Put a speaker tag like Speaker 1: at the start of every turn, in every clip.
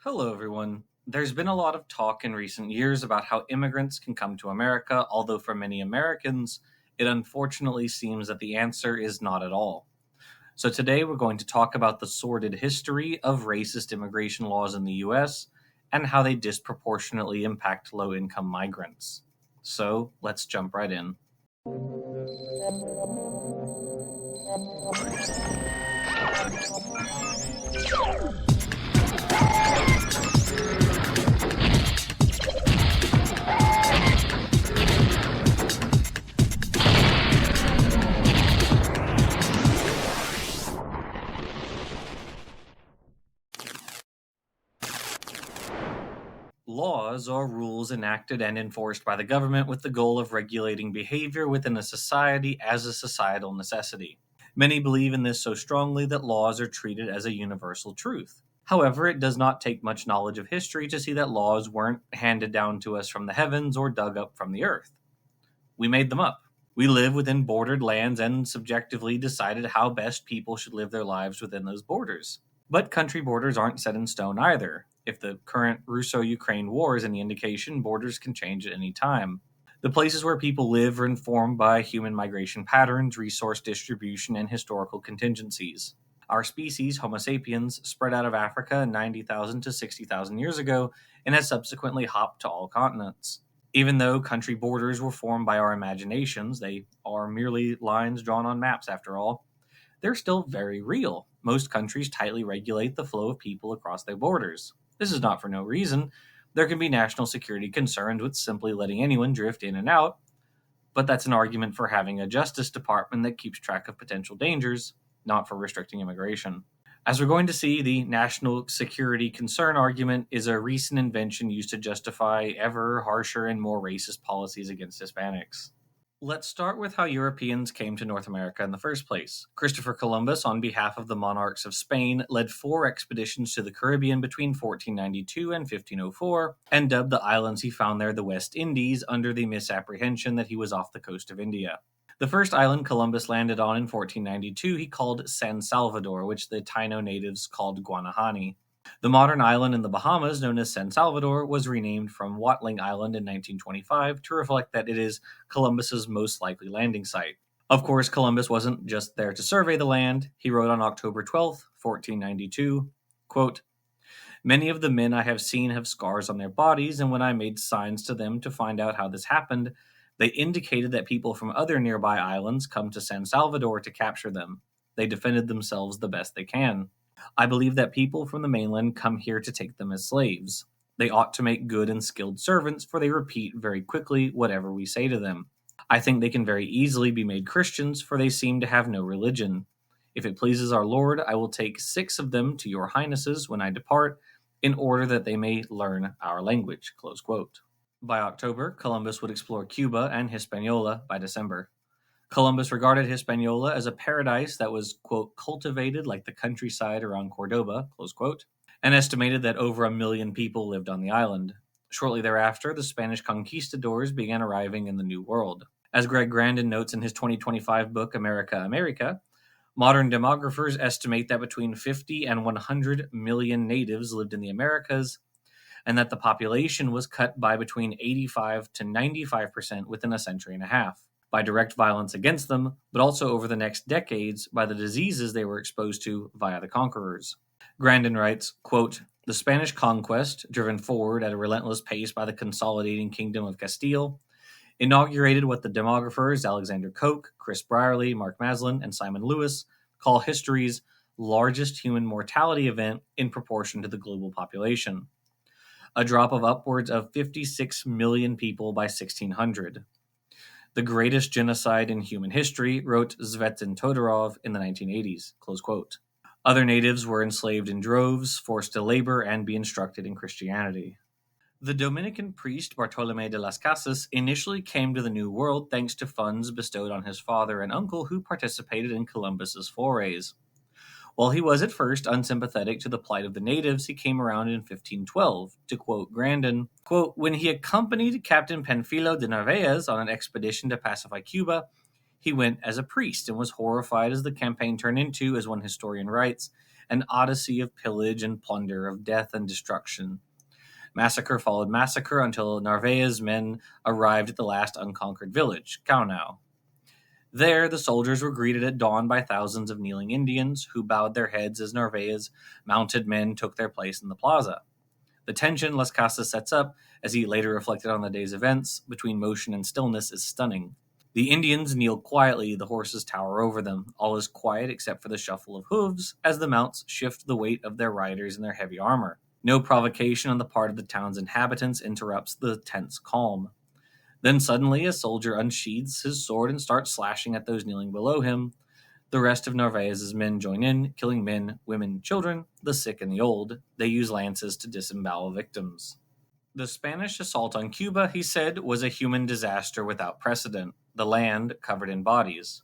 Speaker 1: Hello, everyone. There's been a lot of talk in recent years about how immigrants can come to America, although for many Americans, it unfortunately seems that the answer is not at all. So today we're going to talk about the sordid history of racist immigration laws in the US and how they disproportionately impact low income migrants. So let's jump right in. Laws are rules enacted and enforced by the government with the goal of regulating behavior within a society as a societal necessity. Many believe in this so strongly that laws are treated as a universal truth. However, it does not take much knowledge of history to see that laws weren't handed down to us from the heavens or dug up from the earth. We made them up. We live within bordered lands and subjectively decided how best people should live their lives within those borders. But country borders aren't set in stone either. If the current Russo-Ukraine war is any indication, borders can change at any time. The places where people live are informed by human migration patterns, resource distribution, and historical contingencies. Our species, Homo sapiens, spread out of Africa 90,000 to 60,000 years ago and has subsequently hopped to all continents. Even though country borders were formed by our imaginations, they are merely lines drawn on maps after all, they're still very real. Most countries tightly regulate the flow of people across their borders. This is not for no reason. There can be national security concerns with simply letting anyone drift in and out, but that's an argument for having a Justice Department that keeps track of potential dangers, not for restricting immigration. As we're going to see, the national security concern argument is a recent invention used to justify ever harsher and more racist policies against Hispanics. Let's start with how Europeans came to North America in the first place. Christopher Columbus, on behalf of the monarchs of Spain, led 4 expeditions to the Caribbean between 1492 and 1504, and dubbed the islands he found there the West Indies under the misapprehension that he was off the coast of India. The first island Columbus landed on in 1492 he called San Salvador, which the Taino natives called Guanahani. The modern island in the Bahamas, known as San Salvador, was renamed from Watling Island in 1925 to reflect that it is Columbus's most likely landing site. Of course, Columbus wasn't just there to survey the land. He wrote on October 12, 1492, quote, "Many of the men I have seen have scars on their bodies, and when I made signs to them to find out how this happened, they indicated that people from other nearby islands come to San Salvador to capture them. They defended themselves the best they can. I believe that people from the mainland come here to take them as slaves. They ought to make good and skilled servants, for they repeat very quickly whatever we say to them. I think they can very easily be made Christians, for they seem to have no religion. If it pleases our Lord, I will take 6 of them to your highnesses when I depart, in order that they may learn our language." Close quote. By October, Columbus would explore Cuba and Hispaniola by December. Columbus regarded Hispaniola as a paradise that was, quote, "cultivated like the countryside around Cordoba," close quote, and estimated that over 1 million people lived on the island. Shortly thereafter, the Spanish conquistadors began arriving in the New World. As Greg Grandin notes in his 2025 book, America, America, modern demographers estimate that between 50 and 100 million natives lived in the Americas, and that the population was cut by between 85 to 95% within a century and a half, by direct violence against them, but also over the next decades by the diseases they were exposed to via the conquerors. Grandin writes, quote, "The Spanish conquest, driven forward at a relentless pace by the consolidating kingdom of Castile, inaugurated what the demographers Alexander Koch, Chris Brierly, Mark Maslin, and Simon Lewis call history's largest human mortality event in proportion to the global population. A drop of upwards of 56 million people by 1600. The greatest genocide in human history," wrote Svetlin Todorov in the 1980s. Close quote. Other natives were enslaved in droves, forced to labor, and be instructed in Christianity. The Dominican priest Bartolomé de las Casas initially came to the New World thanks to funds bestowed on his father and uncle who participated in Columbus's forays. While he was at first unsympathetic to the plight of the natives, he came around in 1512. To quote Grandin, quote, "When he accompanied Captain Panfilo de Narvaez on an expedition to pacify Cuba, he went as a priest and was horrified as the campaign turned into, as one historian writes, an odyssey of pillage and plunder, of death and destruction. Massacre followed massacre until Narvaez's men arrived at the last unconquered village, Caunau. There, the soldiers were greeted at dawn by thousands of kneeling Indians who bowed their heads as Narvaez's mounted men took their place in the plaza. The tension Las Casas sets up, as he later reflected on the day's events, between motion and stillness is stunning. The Indians kneel quietly, the horses tower over them. All is quiet except for the shuffle of hooves as the mounts shift the weight of their riders in their heavy armor. No provocation on the part of the town's inhabitants interrupts the tense calm. Then suddenly a soldier unsheathes his sword and starts slashing at those kneeling below him. The rest of Narvaez's men join in, killing men, women, children, the sick and the old. They use lances to disembowel victims. The Spanish assault on Cuba, he said, was a human disaster without precedent, the land covered in bodies.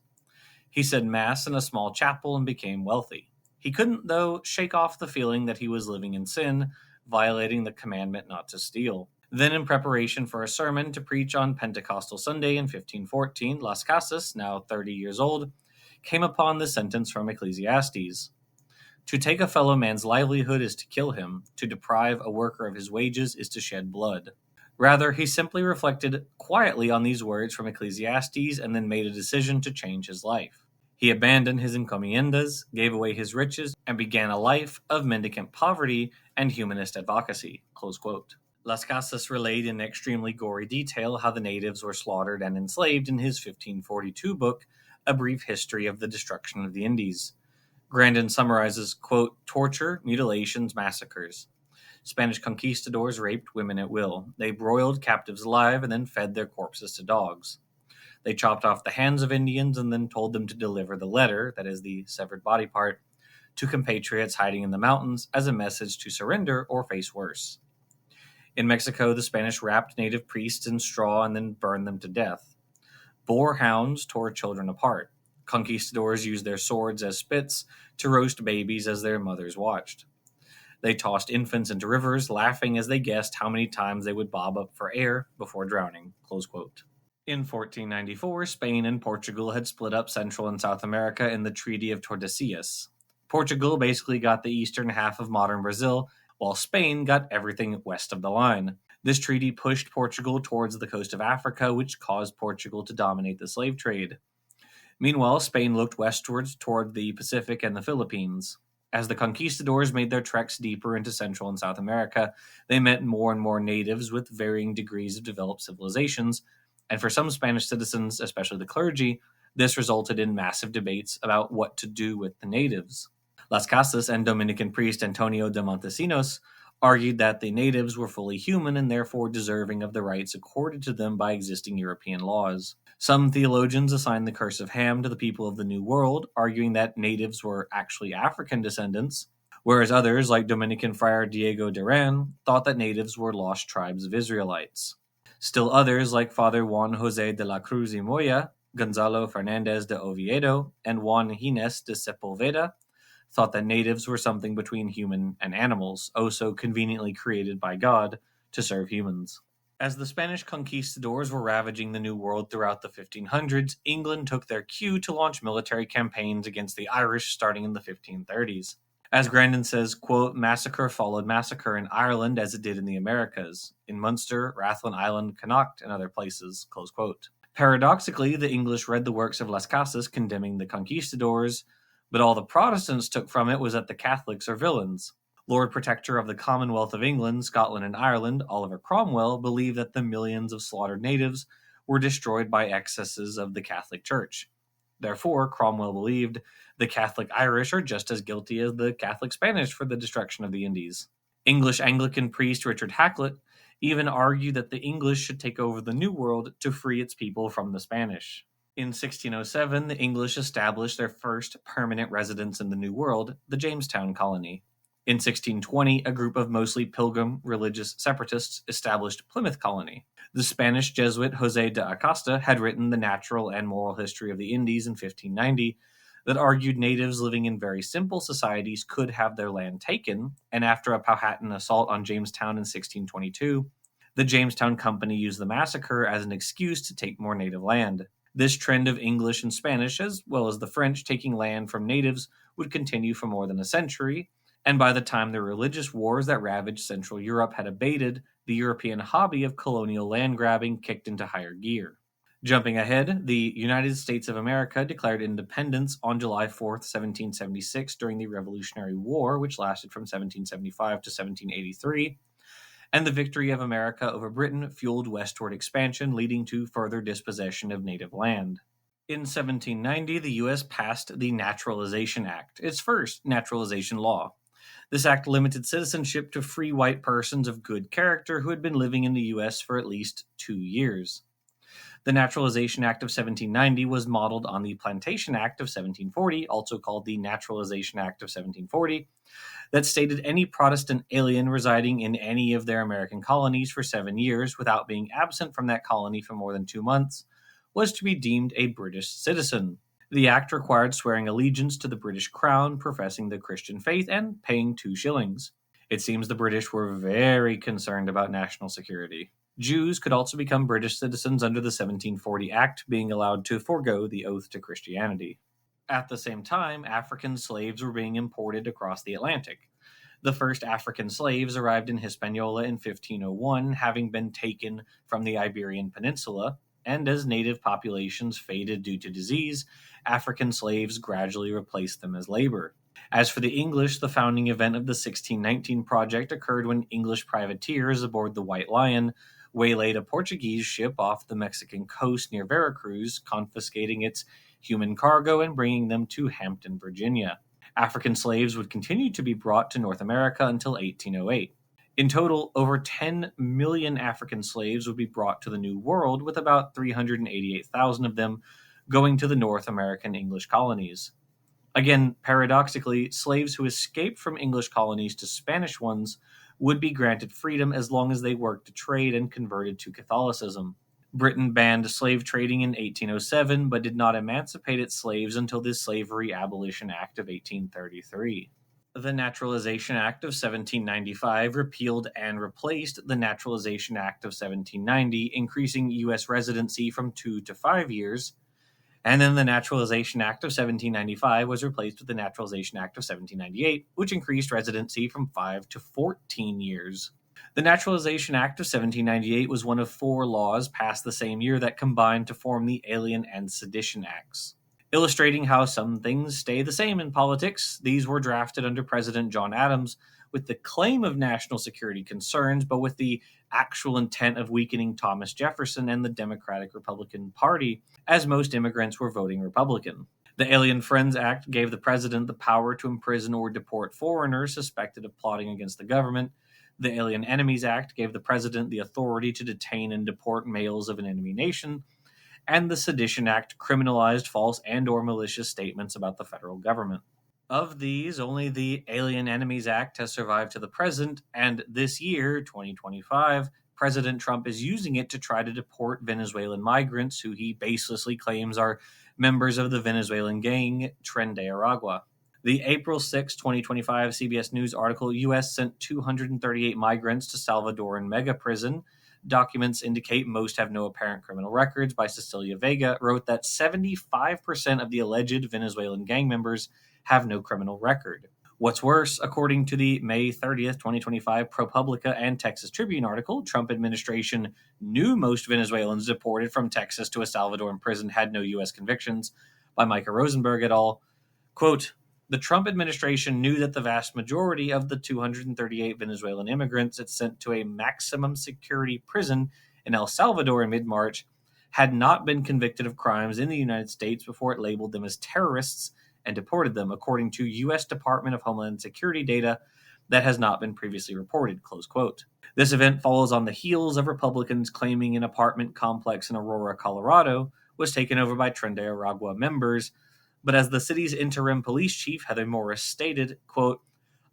Speaker 1: He said mass in a small chapel and became wealthy. He couldn't, though, shake off the feeling that he was living in sin, violating the commandment not to steal. Then, in preparation for a sermon to preach on Pentecostal Sunday in 1514, Las Casas, now 30 years old, came upon the sentence from Ecclesiastes. To take a fellow man's livelihood is to kill him. To deprive a worker of his wages is to shed blood. Rather, he simply reflected quietly on these words from Ecclesiastes and then made a decision to change his life. He abandoned his encomiendas, gave away his riches, and began a life of mendicant poverty and humanist advocacy. Close quote. Las Casas relayed in extremely gory detail how the natives were slaughtered and enslaved in his 1542 book, A Brief History of the Destruction of the Indies. Grandin summarizes, quote, torture, mutilations, massacres. Spanish conquistadors raped women at will. They broiled captives alive and then fed their corpses to dogs. They chopped off the hands of Indians and then told them to deliver the letter, that is the severed body part, to compatriots hiding in the mountains as a message to surrender or face worse. In Mexico, the Spanish wrapped native priests in straw and then burned them to death. Boar hounds tore children apart. Conquistadors used their swords as spits to roast babies as their mothers watched. They tossed infants into rivers, laughing as they guessed how many times they would bob up for air before drowning. Close quote. In 1494, Spain and Portugal had split up Central and South America in the Treaty of Tordesillas. Portugal basically got the eastern half of modern Brazil, while Spain got everything west of the line. This treaty pushed Portugal towards the coast of Africa, which caused Portugal to dominate the slave trade. Meanwhile, Spain looked westwards toward the Pacific and the Philippines. As the conquistadors made their treks deeper into Central and South America, they met more and more natives with varying degrees of developed civilizations, and for some Spanish citizens, especially the clergy, this resulted in massive debates about what to do with the natives. Las Casas and Dominican priest Antonio de Montesinos argued that the natives were fully human and therefore deserving of the rights accorded to them by existing European laws. Some theologians assigned the curse of Ham to the people of the New World, arguing that natives were actually African descendants, whereas others, like Dominican friar Diego Duran, thought that natives were lost tribes of Israelites. Still others, like Father Juan José de la Cruz y Moya, Gonzalo Fernández de Oviedo, and Juan Gines de Sepulveda, thought that natives were something between human and animals, oh so conveniently created by God to serve humans. As the Spanish conquistadors were ravaging the New World throughout the 1500s, England took their cue to launch military campaigns against the Irish starting in the 1530s. As Grandin says, quote, massacre followed massacre in Ireland as it did in the Americas, in Munster, Rathlin Island, Connacht, and other places, close quote. Paradoxically, the English read the works of Las Casas condemning the conquistadors, but all the Protestants took from it was that the Catholics are villains. Lord Protector of the Commonwealth of England, Scotland, and Ireland, Oliver Cromwell, believed that the millions of slaughtered natives were destroyed by excesses of the Catholic Church. Therefore, Cromwell believed the Catholic Irish are just as guilty as the Catholic Spanish for the destruction of the Indies. English Anglican priest Richard Hakluyt even argued that the English should take over the New World to free its people from the Spanish. In 1607, the English established their first permanent residence in the New World, the Jamestown colony. In 1620, a group of mostly pilgrim religious separatists established Plymouth colony. The Spanish Jesuit José de Acosta had written The Natural and Moral History of the Indies in 1590 that argued natives living in very simple societies could have their land taken, and after a Powhatan assault on Jamestown in 1622, the Jamestown Company used the massacre as an excuse to take more native land. This trend of English and Spanish, as well as the French, taking land from natives would continue for more than a century, and by the time the religious wars that ravaged Central Europe had abated, the European hobby of colonial land grabbing kicked into higher gear. Jumping ahead, the United States of America declared independence on July 4th, 1776, during the Revolutionary War, which lasted from 1775 to 1783, and the victory of America over Britain fueled westward expansion, leading to further dispossession of native land. In 1790, the U.S. passed the Naturalization Act, its first naturalization law. This act limited citizenship to free white persons of good character who had been living in the U.S. for at least 2 years. The Naturalization Act of 1790 was modeled on the Plantation Act of 1740, also called the Naturalization Act of 1740, that stated any Protestant alien residing in any of their American colonies for 7 years without being absent from that colony for more than 2 months was to be deemed a British citizen. The act required swearing allegiance to the British Crown, professing the Christian faith, and paying 2 shillings. It seems the British were very concerned about national security. Jews could also become British citizens under the 1740 Act, being allowed to forego the oath to Christianity. At the same time, African slaves were being imported across the Atlantic. The first African slaves arrived in Hispaniola in 1501, having been taken from the Iberian Peninsula, and as native populations faded due to disease, African slaves gradually replaced them as labor. As for the English, the founding event of the 1619 project occurred when English privateers aboard the White Lion waylaid a Portuguese ship off the Mexican coast near Veracruz, confiscating its human cargo and bringing them to Hampton, Virginia. African slaves would continue to be brought to North America until 1808. In total, over 10 million African slaves would be brought to the New World, with about 388,000 of them going to the North American English colonies. Again, paradoxically, slaves who escaped from English colonies to Spanish ones would be granted freedom as long as they worked a trade and converted to Catholicism. Britain banned slave trading in 1807, but did not emancipate its slaves until the Slavery Abolition Act of 1833. The Naturalization Act of 1795 repealed and replaced the Naturalization Act of 1790, increasing U.S. residency from 2 to 5 years, and then the Naturalization Act of 1795 was replaced with the Naturalization Act of 1798, which increased residency from 5 to 14 years. The Naturalization Act of 1798 was one of 4 laws passed the same year that combined to form the Alien and Sedition Acts. Illustrating how some things stay the same in politics, these were drafted under President John Adams with the claim of national security concerns, but with the actual intent of weakening Thomas Jefferson and the Democratic Republican Party, as most immigrants were voting Republican. The Alien Friends Act gave the president the power to imprison or deport foreigners suspected of plotting against the government. The Alien Enemies Act gave the president the authority to detain and deport males of an enemy nation, and the Sedition Act criminalized false and/or malicious statements about the federal government. Of these, only the Alien Enemies Act has survived to the present, and this year, 2025, President Trump is using it to try to deport Venezuelan migrants who he baselessly claims are members of the Venezuelan gang Tren de Aragua. The April 6, 2025 CBS News article, U.S. sent 238 migrants to Salvadoran mega prison. Documents indicate most have no apparent criminal records, by Cecilia Vega, wrote that 75% of the alleged Venezuelan gang members have no criminal record. What's worse, according to the May 30th, 2025 ProPublica and Texas Tribune article, Trump administration knew most Venezuelans deported from Texas to a Salvadoran prison had no U.S. convictions, by Micah Rosenberg et al. Quote, the Trump administration knew that the vast majority of the 238 Venezuelan immigrants it sent to a maximum security prison in El Salvador in mid-March had not been convicted of crimes in the United States before it labeled them as terrorists and deported them, according to U.S. Department of Homeland Security data that has not been previously reported, close quote. This event follows on the heels of Republicans claiming an apartment complex in Aurora, Colorado was taken over by Tren de Aragua members, but as the city's interim police chief, Heather Morris, stated, quote,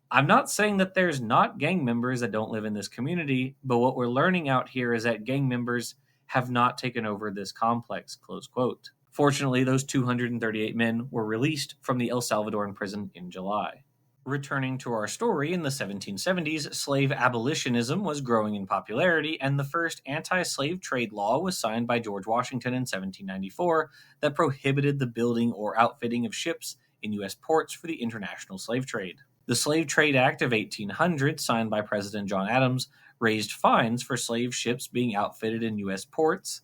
Speaker 1: I'm not saying that there's not gang members that don't live in this community, but what we're learning out here is that gang members have not taken over this complex, close quote. Fortunately, those 238 men were released from the El Salvadoran prison in July. Returning to our story, in the 1770s, slave abolitionism was growing in popularity, and the first anti-slave trade law was signed by George Washington in 1794 that prohibited the building or outfitting of ships in U.S. ports for the international slave trade. The Slave Trade Act of 1800, signed by President John Adams, raised fines for slave ships being outfitted in U.S. ports,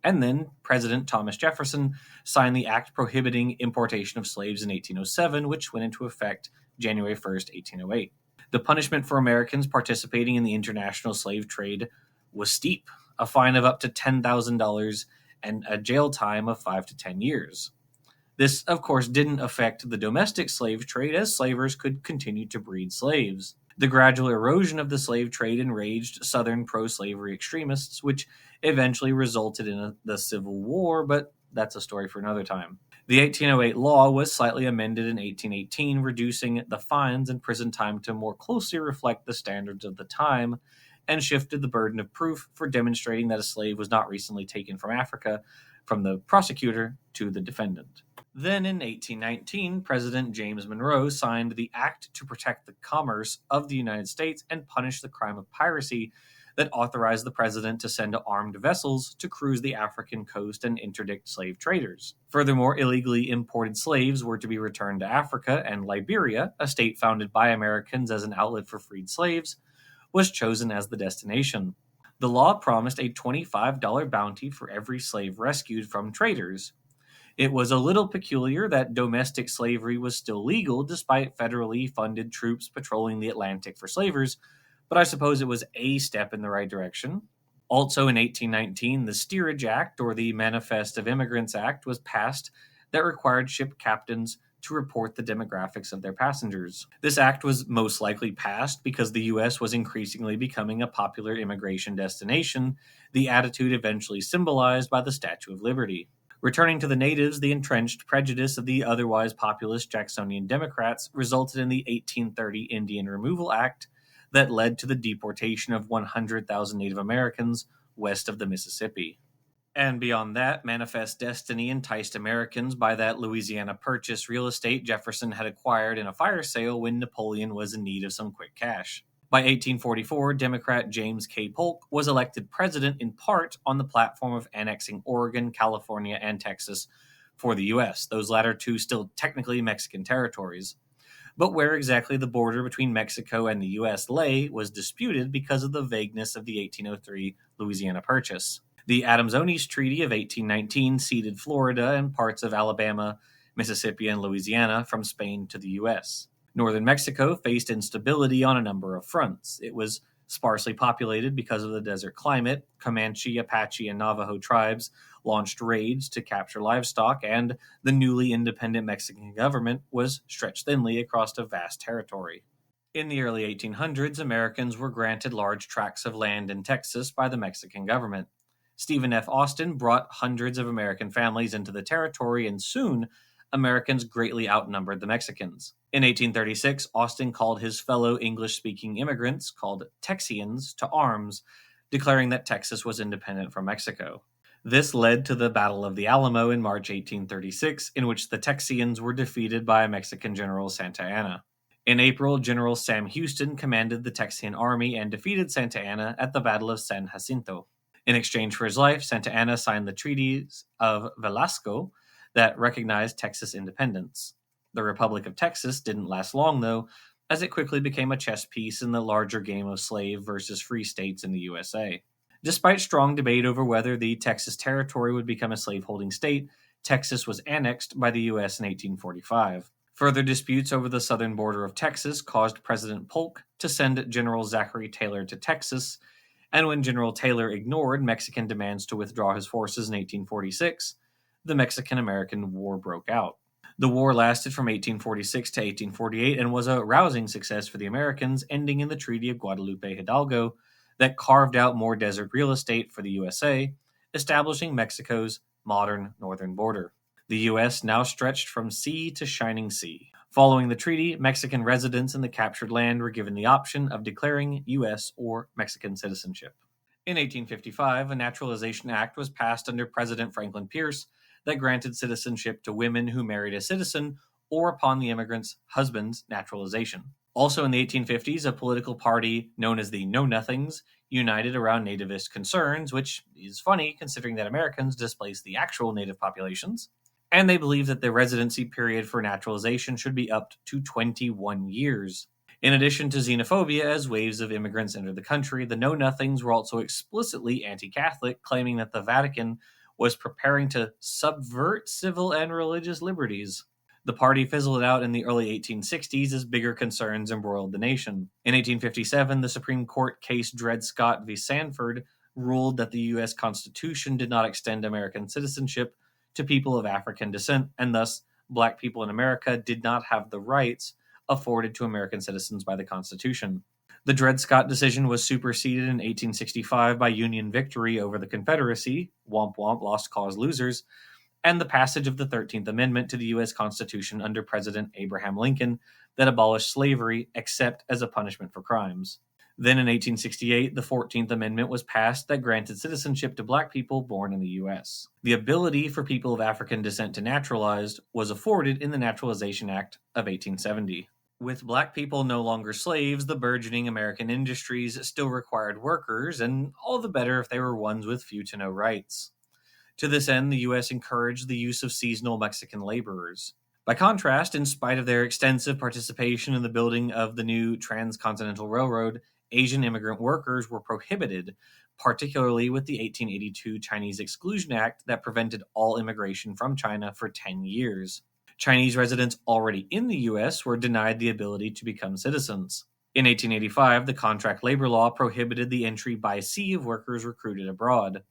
Speaker 1: and then President Thomas Jefferson signed the act prohibiting importation of slaves in 1807, which went into effect January 1st, 1808. The punishment for Americans participating in the international slave trade was steep, a fine of up to $10,000 and a jail time of 5 to 10 years. This, of course, didn't affect the domestic slave trade, as slavers could continue to breed slaves. The gradual erosion of the slave trade enraged Southern pro-slavery extremists, which eventually resulted in the Civil War, but that's a story for another time. The 1808 law was slightly amended in 1818, reducing the fines and prison time to more closely reflect the standards of the time, and shifted the burden of proof for demonstrating that a slave was not recently taken from Africa from the prosecutor to the defendant. Then in 1819, President James Monroe signed the Act to Protect the Commerce of the United States and Punish the Crime of Piracy, that authorized the president to send armed vessels to cruise the African coast and interdict slave traders. Furthermore, illegally imported slaves were to be returned to Africa, and Liberia, a state founded by Americans as an outlet for freed slaves, was chosen as the destination. The law promised a $25 bounty for every slave rescued from traders. It was a little peculiar that domestic slavery was still legal despite federally funded troops patrolling the Atlantic for slavers, but I suppose it was a step in the right direction. Also in 1819, the Steerage Act, or the Manifest of Immigrants Act, was passed that required ship captains to report the demographics of their passengers. This act was most likely passed because the U.S. was increasingly becoming a popular immigration destination, the attitude eventually symbolized by the Statue of Liberty. Returning to the natives, the entrenched prejudice of the otherwise populist Jacksonian Democrats resulted in the 1830 Indian Removal Act, that led to the deportation of 100,000 Native Americans west of the Mississippi. And beyond that, Manifest Destiny enticed Americans by that Louisiana Purchase real estate Jefferson had acquired in a fire sale when Napoleon was in need of some quick cash. By 1844, Democrat James K. Polk was elected president in part on the platform of annexing Oregon, California, and Texas for the U.S., those latter two still technically Mexican territories. But where exactly the border between Mexico and the U.S. lay was disputed because of the vagueness of the 1803 Louisiana Purchase. The Adams-Onis Treaty of 1819 ceded Florida and parts of Alabama, Mississippi, and Louisiana from Spain to the U.S. Northern Mexico faced instability on a number of fronts. It was sparsely populated because of the desert climate. Comanche, Apache, and Navajo tribes launched raids to capture livestock, and the newly independent Mexican government was stretched thinly across a vast territory. In the early 1800s, Americans were granted large tracts of land in Texas by the Mexican government. Stephen F. Austin brought hundreds of American families into the territory, and soon Americans greatly outnumbered the Mexicans. In 1836, Austin called his fellow English-speaking immigrants, called Texians, to arms, declaring that Texas was independent from Mexico. This led to the Battle of the Alamo in March 1836, in which the Texians were defeated by Mexican General Santa Anna. In April, General Sam Houston commanded the Texian army and defeated Santa Anna at the Battle of San Jacinto. In exchange for his life, Santa Anna signed the treaties of Velasco that recognized Texas independence. The Republic of Texas didn't last long, though, as it quickly became a chess piece in the larger game of slave versus free states in the USA. Despite strong debate over whether the Texas Territory would become a slaveholding state, Texas was annexed by the U.S. in 1845. Further disputes over the southern border of Texas caused President Polk to send General Zachary Taylor to Texas, and when General Taylor ignored Mexican demands to withdraw his forces in 1846, the Mexican-American War broke out. The war lasted from 1846 to 1848 and was a rousing success for the Americans, ending in the Treaty of Guadalupe Hidalgo that carved out more desert real estate for the USA, establishing Mexico's modern northern border. The U.S. now stretched from sea to shining sea. Following the treaty, Mexican residents in the captured land were given the option of declaring U.S. or Mexican citizenship. In 1855, a Naturalization Act was passed under President Franklin Pierce that granted citizenship to women who married a citizen or upon the immigrant's husband's naturalization. Also in the 1850s, a political party known as the Know Nothings united around nativist concerns, which is funny considering that Americans displaced the actual native populations. And they believed that the residency period for naturalization should be up to 21 years. In addition to xenophobia, as waves of immigrants entered the country, the Know Nothings were also explicitly anti-Catholic, claiming that the Vatican was preparing to subvert civil and religious liberties. The party fizzled out in the early 1860s as bigger concerns embroiled the nation. In 1857, the Supreme Court case Dred Scott v. Sanford ruled that the U.S. Constitution did not extend American citizenship to people of African descent, and thus black people in America did not have the rights afforded to American citizens by the Constitution. The Dred Scott decision was superseded in 1865 by Union victory over the Confederacy, womp womp, lost cause losers, and the passage of the 13th Amendment to the U.S. Constitution under President Abraham Lincoln that abolished slavery except as a punishment for crimes. Then in 1868, the 14th Amendment was passed that granted citizenship to black people born in the U.S. The ability for people of African descent to naturalize was afforded in the Naturalization Act of 1870. With black people no longer slaves, the burgeoning American industries still required workers, and all the better if they were ones with few to no rights. To this end, the U.S. encouraged the use of seasonal Mexican laborers. By contrast, in spite of their extensive participation in the building of the new transcontinental railroad, Asian immigrant workers were prohibited, particularly with the 1882 Chinese Exclusion Act that prevented all immigration from China for 10 years. Chinese residents already in the U.S. were denied the ability to become citizens. In 1885, the contract labor law prohibited the entry by sea of workers recruited abroad.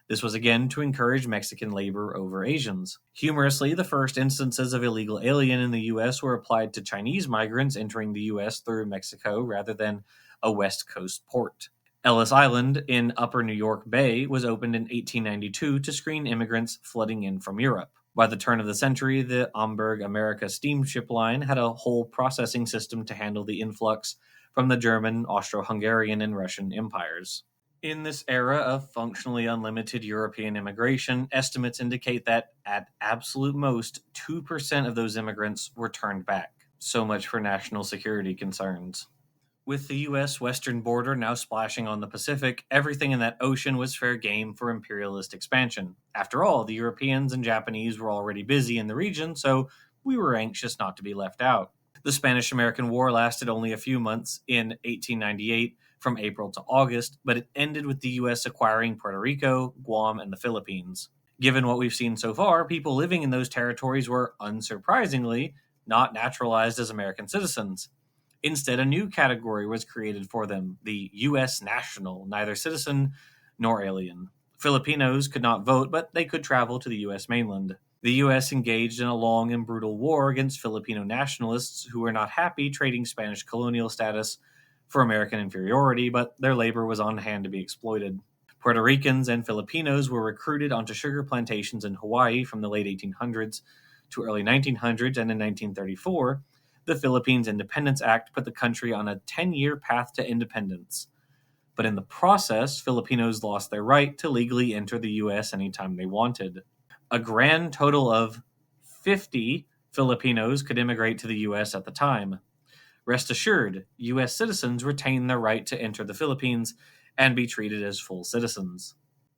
Speaker 1: This was again to encourage Mexican labor over Asians. Humorously, the first instances of illegal alien in the U.S. were applied to Chinese migrants entering the U.S. through Mexico rather than a West Coast port. Ellis Island in Upper New York Bay was opened in 1892 to screen immigrants flooding in from Europe. By the turn of the century, the Hamburg America steamship line had a whole processing system to handle the influx from the German, Austro-Hungarian, and Russian empires. In this era of functionally unlimited European immigration, estimates indicate that, at absolute most, 2% of those immigrants were turned back. So much for national security concerns. With the U.S. western border now splashing on the Pacific, everything in that ocean was fair game for imperialist expansion. After all, the Europeans and Japanese were already busy in the region, so we were anxious not to be left out. The Spanish-American War lasted only a few months in 1898, from April to August, but it ended with the U.S. acquiring Puerto Rico, Guam, and the Philippines. Given what we've seen so far, people living in those territories were, unsurprisingly, not naturalized as American citizens. Instead, a new category was created for them, the U.S. national, neither citizen nor alien. Filipinos could not vote, but they could travel to the U.S. mainland. The U.S. engaged in a long and brutal war against Filipino nationalists who were not happy trading Spanish colonial status for American inferiority, but their labor was on hand to be exploited. Puerto Ricans and Filipinos were recruited onto sugar plantations in Hawaii from the late 1800s to early 1900s, and in 1934, the Philippines Independence Act put the country on a 10-year path to independence. But in the process, Filipinos lost their right to legally enter the U.S. anytime they wanted. A grand total of 50 Filipinos could immigrate to the U.S. at the time. Rest assured, U.S. citizens retain their right to enter the Philippines and be treated as full citizens.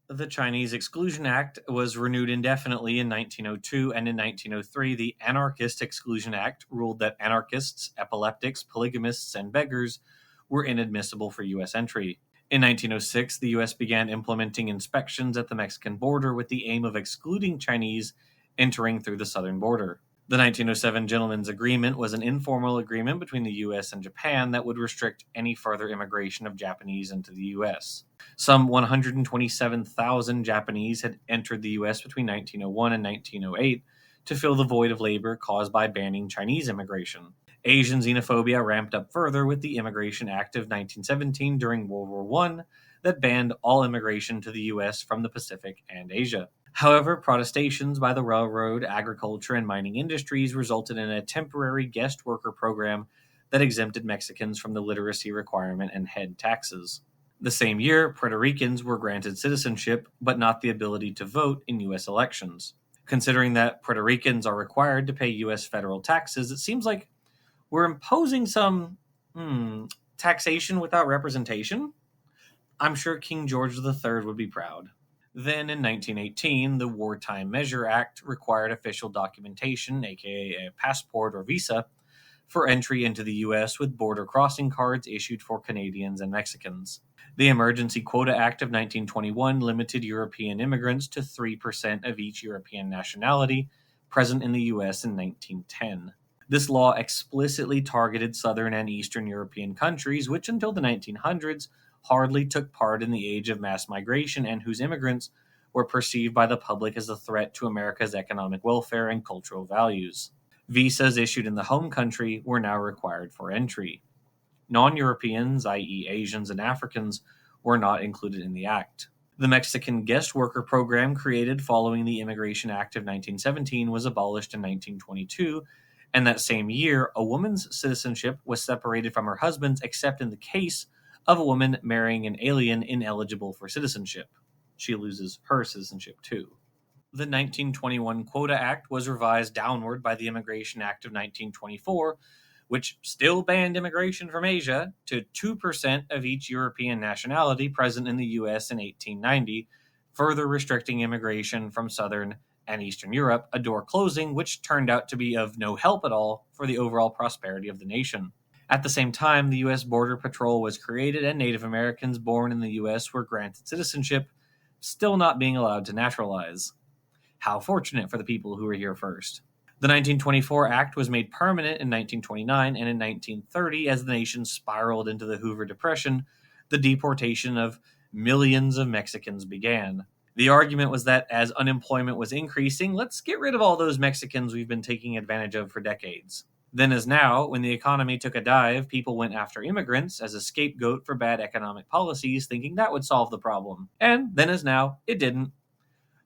Speaker 1: The Chinese Exclusion Act was renewed indefinitely in 1902, and in 1903, the Anarchist Exclusion Act ruled that anarchists, epileptics, polygamists, and beggars were inadmissible for U.S. entry. In 1906, the U.S. began implementing inspections at the Mexican border with the aim of excluding Chinese entering through the southern border. The 1907 Gentlemen's Agreement was an informal agreement between the U.S. and Japan that would restrict any further immigration of Japanese into the U.S. Some 127,000 Japanese had entered the U.S. between 1901 and 1908 to fill the void of labor caused by banning Chinese immigration. Asian xenophobia ramped up further with the Immigration Act of 1917 during World War I that banned all immigration to the U.S. from the Pacific and Asia. However, protestations by the railroad, agriculture, and mining industries resulted in a temporary guest worker program that exempted Mexicans from the literacy requirement and head taxes. The same year, Puerto Ricans were granted citizenship, but not the ability to vote in U.S. elections. Considering that Puerto Ricans are required to pay U.S. federal taxes, it seems like we're imposing some taxation without representation. I'm sure King George III would be proud. Then in 1918, the Wartime Measure Act required official documentation, aka a passport or visa, for entry into the U.S. with border crossing cards issued for Canadians and Mexicans. The Emergency Quota Act of 1921 limited European immigrants to 3% of each European nationality present in the U.S. in 1910. This law explicitly targeted Southern and Eastern European countries, which until the 1900s hardly took part in the age of mass migration and whose immigrants were perceived by the public as a threat to America's economic welfare and cultural values. Visas issued in the home country were now required for entry. Non-Europeans, i.e. Asians and Africans, were not included in the act. The Mexican guest worker program created following the Immigration Act of 1917 was abolished in 1922, and that same year, a woman's citizenship was separated from her husband's except in the case of a woman marrying an alien ineligible for citizenship. She loses her citizenship too. The 1921 Quota Act was revised downward by the Immigration Act of 1924, which still banned immigration from Asia to 2% of each European nationality present in the U.S. in 1890, further restricting immigration from Southern and Eastern Europe, a door closing which turned out to be of no help at all for the overall prosperity of the nation. At the same time, the U.S. Border Patrol was created and Native Americans born in the U.S. were granted citizenship, still not being allowed to naturalize. How fortunate for the people who were here first. The 1924 Act was made permanent in 1929, and in 1930, as the nation spiraled into the Hoover Depression, the deportation of millions of Mexicans began. The argument was that as unemployment was increasing, let's get rid of all those Mexicans we've been taking advantage of for decades. Then as now, when the economy took a dive, people went after immigrants as a scapegoat for bad economic policies, thinking that would solve the problem. And then as now, it didn't.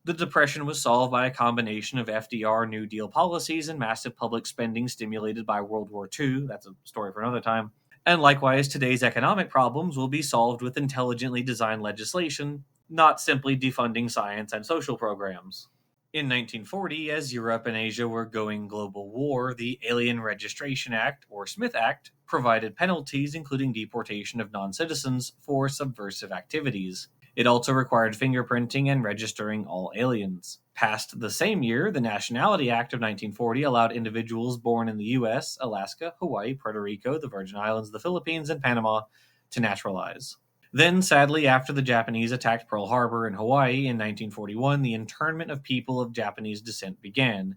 Speaker 1: The Depression was solved by a combination of FDR New Deal policies and massive public spending stimulated by World War II. That's a story for another time. And likewise, today's economic problems will be solved with intelligently designed legislation, not simply defunding science and social programs. In 1940, as Europe and Asia were going global war, the Alien Registration Act, or Smith Act, provided penalties including deportation of non-citizens for subversive activities. It also required fingerprinting and registering all aliens. Passed the same year, the Nationality Act of 1940 allowed individuals born in the U.S., Alaska, Hawaii, Puerto Rico, the Virgin Islands, the Philippines, and Panama to naturalize. Then, sadly, after the Japanese attacked Pearl Harbor in Hawaii in 1941, the internment of people of Japanese descent began,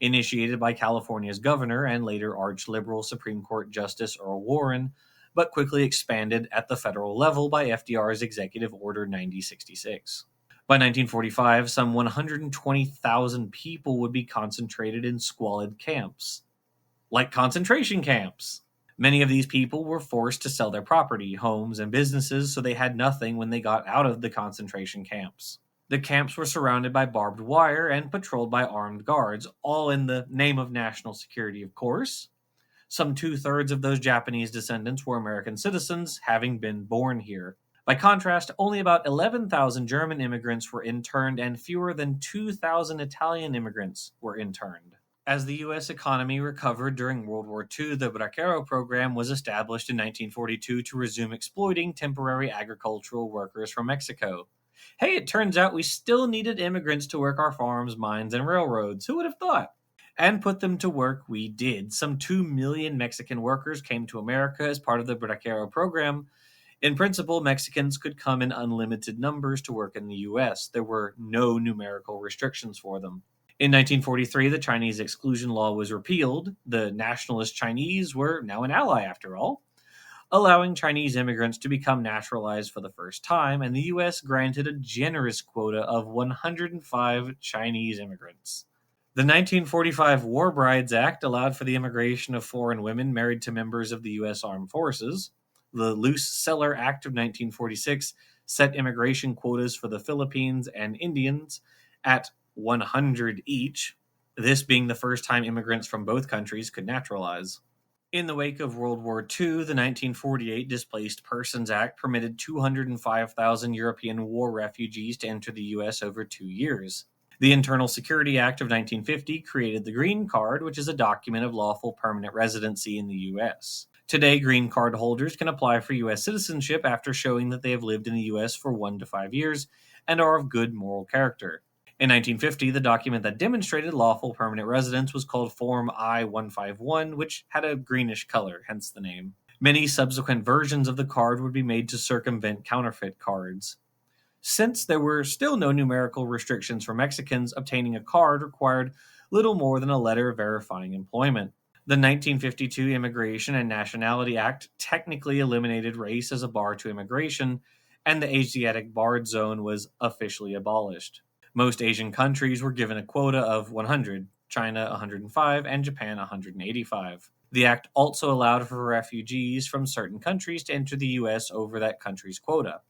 Speaker 1: initiated by California's governor and later arch-liberal Supreme Court Justice Earl Warren, but quickly expanded at the federal level by FDR's Executive Order 9066. By 1945, some 120,000 people would be concentrated in squalid camps, like concentration camps. Many of these people were forced to sell their property, homes, and businesses, so they had nothing when they got out of the concentration camps. The camps were surrounded by barbed wire and patrolled by armed guards, all in the name of national security, of course. Some 2/3 of those Japanese descendants were American citizens, having been born here. By contrast, only about 11,000 German immigrants were interned and fewer than 2,000 Italian immigrants were interned. As the U.S. economy recovered during World War II, the Bracero program was established in 1942 to resume exploiting temporary agricultural workers from Mexico. Hey, it turns out we still needed immigrants to work our farms, mines, and railroads. Who would have thought? And put them to work we did. Some 2 million Mexican workers came to America as part of the Bracero program. In principle, Mexicans could come in unlimited numbers to work in the U.S. There were no numerical restrictions for them. In 1943, the Chinese exclusion law was repealed. The nationalist Chinese were now an ally, after all, allowing Chinese immigrants to become naturalized for the first time, and the U.S. granted a generous quota of 105 Chinese immigrants. The 1945 War Brides Act allowed for the immigration of foreign women married to members of the U.S. Armed Forces. The Luce Seller Act of 1946 set immigration quotas for the Philippines and Indians at 100 each, this being the first time immigrants from both countries could naturalize. In the wake of World War II, the 1948 Displaced Persons Act permitted 205,000 European war refugees to enter the U.S. over 2 years. The Internal Security Act of 1950 created the Green Card, which is a document of lawful permanent residency in the U.S. Today, green card holders can apply for U.S. citizenship after showing that they have lived in the U.S. for 1 to 5 years and are of good moral character. In 1950, the document that demonstrated lawful permanent residence was called Form I-151, which had a greenish color, hence the name. Many subsequent versions of the card would be made to circumvent counterfeit cards. Since there were still no numerical restrictions for Mexicans, obtaining a card required little more than a letter verifying employment. The 1952 Immigration and Nationality Act technically eliminated race as a bar to immigration, and the Asiatic barred zone was officially abolished. Most Asian countries were given a quota of 100, China 105, and Japan 185. The act also allowed for refugees from certain countries to enter the U.S. over that country's quota.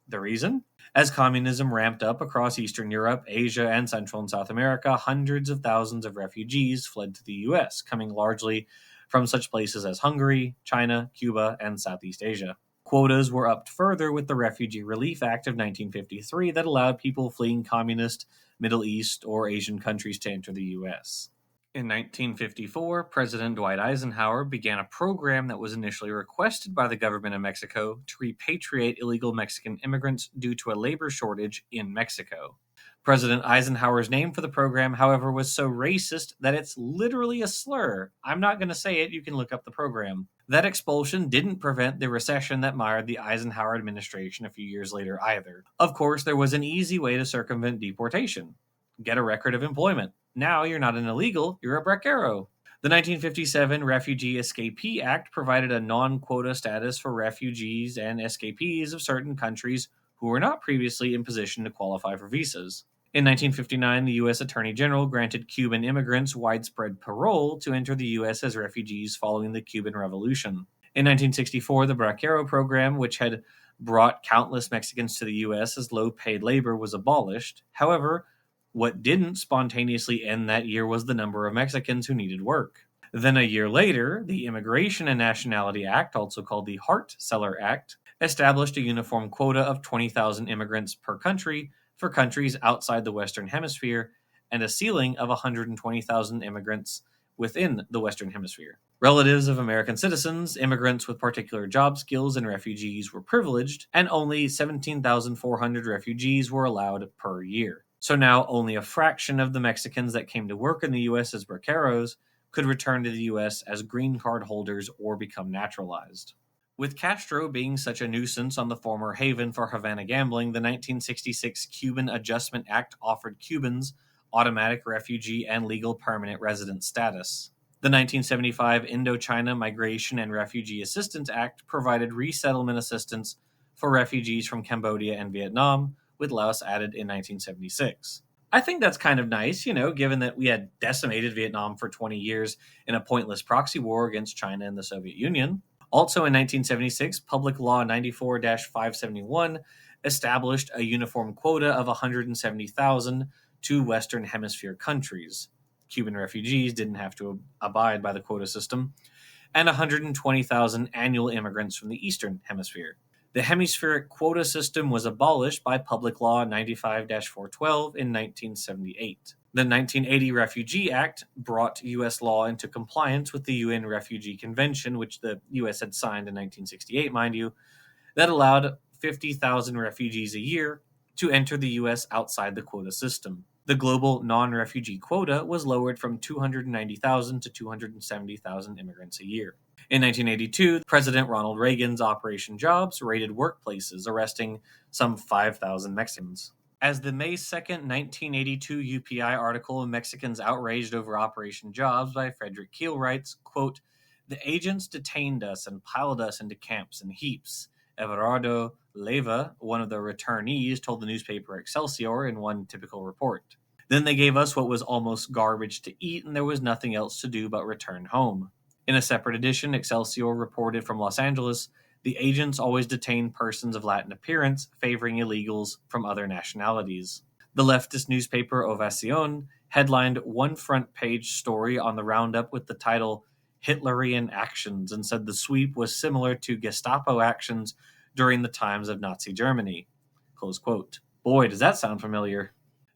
Speaker 1: The reason? As communism ramped up across Eastern Europe, Asia, and Central and South America, hundreds of thousands of refugees fled to the U.S., coming largely from such places as Hungary, China, Cuba, and Southeast Asia. Quotas were upped further with the Refugee Relief Act of 1953 that allowed people fleeing communist, Middle East, or Asian countries to enter the U.S. In 1954, President Dwight Eisenhower began a program that was initially requested by the government of Mexico to repatriate illegal Mexican immigrants due to a labor shortage in Mexico. President Eisenhower's name for the program, however, was so racist that it's literally a slur. I'm not going to say it, you can look up the program. That expulsion didn't prevent the recession that marred the Eisenhower administration a few years later either. Of course, there was an easy way to circumvent deportation. Get a record of employment. Now you're not an illegal, you're a bracero. The 1957 Refugee Escapee Act provided a non-quota status for refugees and escapees of certain countries who were not previously in position to qualify for visas. In 1959, the U.S. Attorney General granted Cuban immigrants widespread parole to enter the U.S. as refugees following the Cuban Revolution. In 1964, the Bracero program, which had brought countless Mexicans to the U.S. as low-paid labor, was abolished. However, what didn't spontaneously end that year was the number of Mexicans who needed work. Then a year later, the Immigration and Nationality Act, also called the Hart-Celler Act, established a uniform quota of 20,000 immigrants per country for countries outside the Western Hemisphere and a ceiling of 120,000 immigrants within the Western Hemisphere. Relatives of American citizens, immigrants with particular job skills, and refugees were privileged, and only 17,400 refugees were allowed per year. So now only a fraction of the Mexicans that came to work in the U.S. as braceros could return to the U.S. as green card holders or become naturalized. With Castro being such a nuisance on the former haven for Havana gambling, the 1966 Cuban Adjustment Act offered Cubans automatic refugee and legal permanent resident status. The 1975 Indochina Migration and Refugee Assistance Act provided resettlement assistance for refugees from Cambodia and Vietnam, with Laos added in 1976. I think that's kind of nice, given that we had decimated Vietnam for 20 years in a pointless proxy war against China and the Soviet Union. Also in 1976, Public Law 94-571 established a uniform quota of 170,000 to Western Hemisphere countries. Cuban refugees didn't have to abide by the quota system, and 120,000 annual immigrants from the Eastern Hemisphere. The hemispheric quota system was abolished by Public Law 95-412 in 1978. The 1980 Refugee Act brought U.S. law into compliance with the UN Refugee Convention, which the U.S. had signed in 1968, mind you, that allowed 50,000 refugees a year to enter the U.S. outside the quota system. The global non-refugee quota was lowered from 290,000 to 270,000 immigrants a year. In 1982, President Ronald Reagan's Operation Jobs raided workplaces, arresting some 5,000 Mexicans. As the May 2, 1982 UPI article, Mexicans Outraged Over Operation Jobs by Frederick Keel writes, quote, "The agents detained us and piled us into camps in heaps. Everardo Leyva, one of the returnees, told the newspaper Excelsior in one typical report. Then they gave us what was almost garbage to eat, and there was nothing else to do but return home." In a separate edition, Excelsior reported from Los Angeles, "The agents always detain persons of Latin appearance, favoring illegals from other nationalities." The leftist newspaper Ovacion headlined one front-page story on the roundup with the title "Hitlerian Actions" and said the sweep was similar to Gestapo actions during the times of Nazi Germany. Close quote. Boy, does that sound familiar.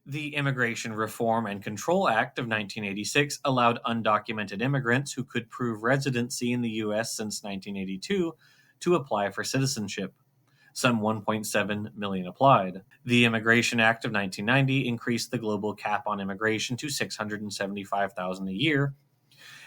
Speaker 1: The Immigration Reform and Control Act of 1986 allowed undocumented immigrants who could prove residency in the U.S. since 1982 to apply for citizenship. Some 1.7 million applied. The Immigration Act of 1990 increased the global cap on immigration to 675,000 a year,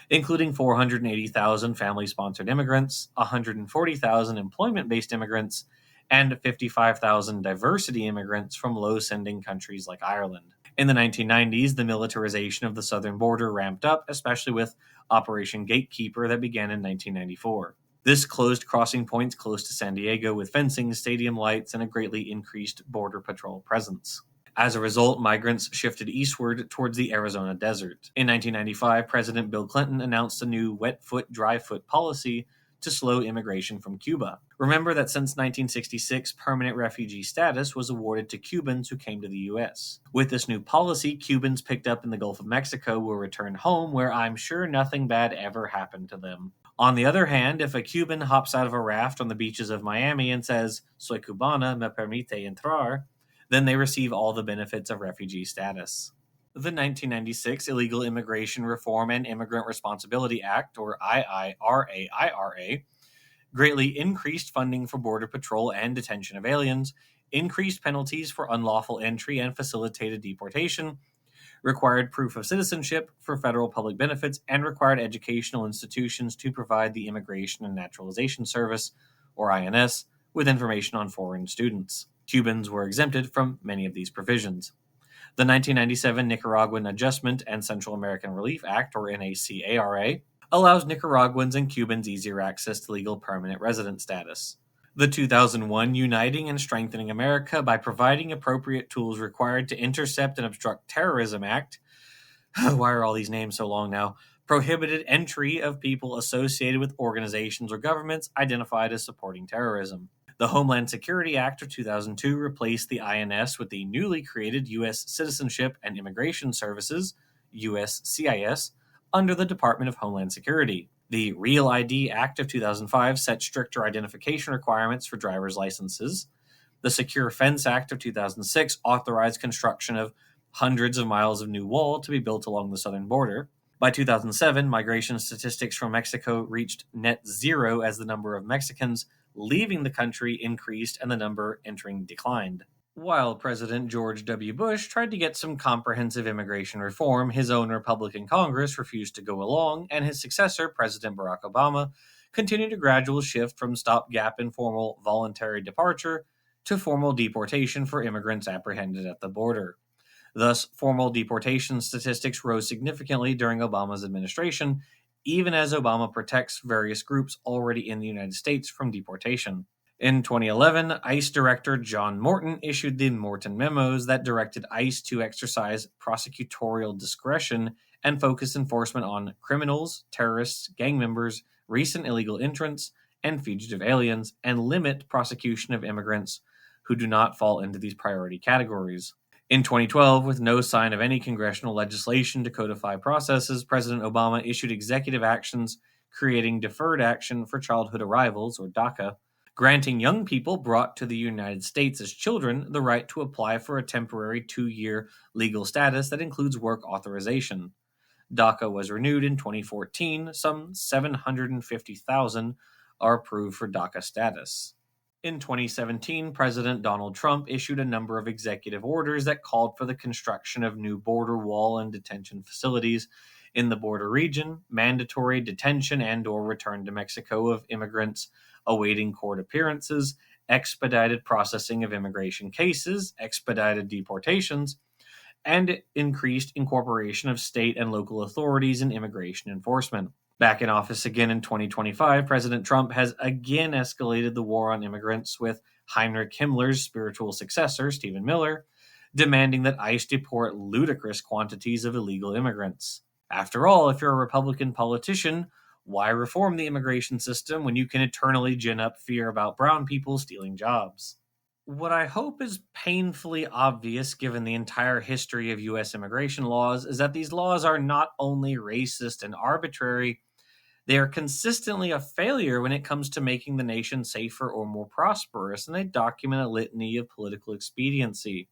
Speaker 1: including 480,000 family-sponsored immigrants, 140,000 employment-based immigrants, and 55,000 diversity immigrants from low-sending countries like Ireland. In the 1990s, the militarization of the southern border ramped up, especially with Operation Gatekeeper that began in 1994. This closed crossing points close to San Diego with fencing, stadium lights, and a greatly increased border patrol presence. As a result, migrants shifted eastward towards the Arizona desert. In 1995, President Bill Clinton announced a new wet foot, dry foot policy to slow immigration from Cuba. Remember that since 1966, permanent refugee status was awarded to Cubans who came to the U.S. With this new policy, Cubans picked up in the Gulf of Mexico will return home, where I'm sure nothing bad ever happened to them. On the other hand, if a Cuban hops out of a raft on the beaches of Miami and says, "Soy cubana, me permite entrar," then they receive all the benefits of refugee status. The 1996 Illegal Immigration Reform and Immigrant Responsibility Act, or IIRA, greatly increased funding for border patrol and detention of aliens, increased penalties for unlawful entry and facilitated deportation, required proof of citizenship for federal public benefits, and required educational institutions to provide the Immigration and Naturalization Service, or INS, with information on foreign students. Cubans were exempted from many of these provisions. The 1997 Nicaraguan Adjustment and Central American Relief Act, or NACARA, allows Nicaraguans and Cubans easier access to legal permanent resident status. The 2001 Uniting and Strengthening America by Providing Appropriate Tools Required to Intercept and Obstruct Terrorism Act, why are all these names so long now, prohibited entry of people associated with organizations or governments identified as supporting terrorism. The Homeland Security Act of 2002 replaced the INS with the newly created U.S. Citizenship and Immigration Services, USCIS, under the Department of Homeland Security. The Real ID Act of 2005 set stricter identification requirements for driver's licenses. The Secure Fence Act of 2006 authorized construction of hundreds of miles of new wall to be built along the southern border. By 2007, migration statistics from Mexico reached net zero as the number of Mexicans leaving the country increased and the number entering declined. While President George W. Bush tried to get some comprehensive immigration reform, his own Republican Congress refused to go along, and his successor, President Barack Obama, continued a gradual shift from stopgap informal voluntary departure to formal deportation for immigrants apprehended at the border. Thus, formal deportation statistics rose significantly during Obama's administration, even as Obama protects various groups already in the United States from deportation. In 2011, ICE Director John Morton issued the Morton Memos that directed ICE to exercise prosecutorial discretion and focus enforcement on criminals, terrorists, gang members, recent illegal entrants, and fugitive aliens, and limit prosecution of immigrants who do not fall into these priority categories. In 2012, with no sign of any congressional legislation to codify processes, President Obama issued executive actions creating Deferred Action for Childhood Arrivals, or DACA, granting young people brought to the United States as children the right to apply for a temporary 2-year legal status that includes work authorization. DACA was renewed in 2014. Some 750,000 are approved for DACA status. In 2017, President Donald Trump issued a number of executive orders that called for the construction of new border wall and detention facilities in the border region, mandatory detention and/or return to Mexico of immigrants awaiting court appearances, expedited processing of immigration cases, expedited deportations, and increased incorporation of state and local authorities in immigration enforcement. Back in office again in 2025, President Trump has again escalated the war on immigrants, with Heinrich Himmler's spiritual successor, Stephen Miller, demanding that ICE deport ludicrous quantities of illegal immigrants. After all, if you're a Republican politician, why reform the immigration system when you can eternally gin up fear about brown people stealing jobs? What I hope is painfully obvious given the entire history of U.S. immigration laws is that these laws are not only racist and arbitrary, they are consistently a failure when it comes to making the nation safer or more prosperous, and they document a litany of political expediency.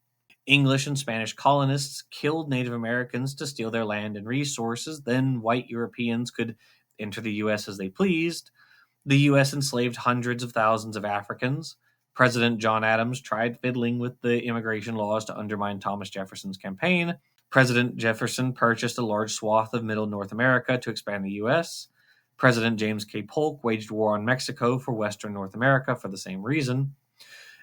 Speaker 1: English and Spanish colonists killed Native Americans to steal their land and resources. Then white Europeans could enter the U.S. as they pleased. The U.S. enslaved hundreds of thousands of Africans. President John Adams tried fiddling with the immigration laws to undermine Thomas Jefferson's campaign. President Jefferson purchased a large swath of middle North America to expand the U.S. President James K. Polk waged war on Mexico for western North America for the same reason.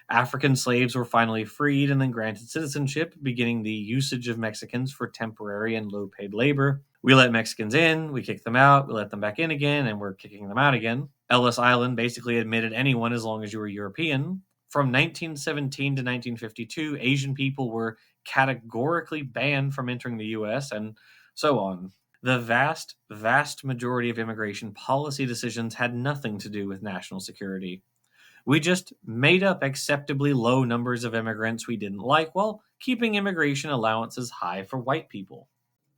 Speaker 1: African slaves were finally freed and then granted citizenship, beginning the usage of Mexicans for temporary and low-paid labor. We let Mexicans in, we kick them out, we let them back in again, and we're kicking them out again. Ellis Island basically admitted anyone as long as you were European. From 1917 to 1952, Asian people were categorically banned from entering the U.S., and so on. The vast, vast majority of immigration policy decisions had nothing to do with national security. We just made up acceptably low numbers of immigrants we didn't like while keeping immigration allowances high for white people.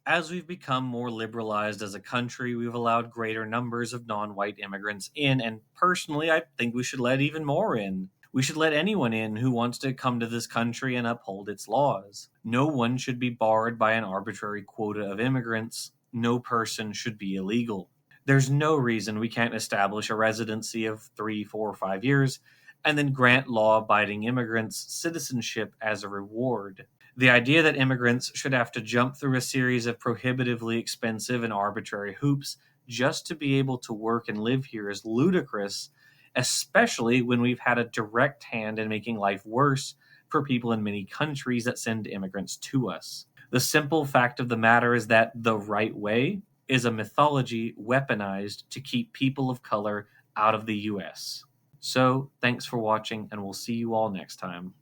Speaker 1: As we've become more liberalized as a country, we've allowed greater numbers of non-white immigrants in, and personally, I think we should let even more in. We should let anyone in who wants to come to this country and uphold its laws. No one should be barred by an arbitrary quota of immigrants. No person should be illegal. There's no reason we can't establish a residency of 3, 4, 5 years and then grant law-abiding immigrants citizenship as a reward. The idea that immigrants should have to jump through a series of prohibitively expensive and arbitrary hoops just to be able to work and live here is ludicrous, especially when we've had a direct hand in making life worse for people in many countries that send immigrants to us. The simple fact of the matter is that the right way is a mythology weaponized to keep people of color out of the U.S. So, thanks for watching, and we'll see you all next time.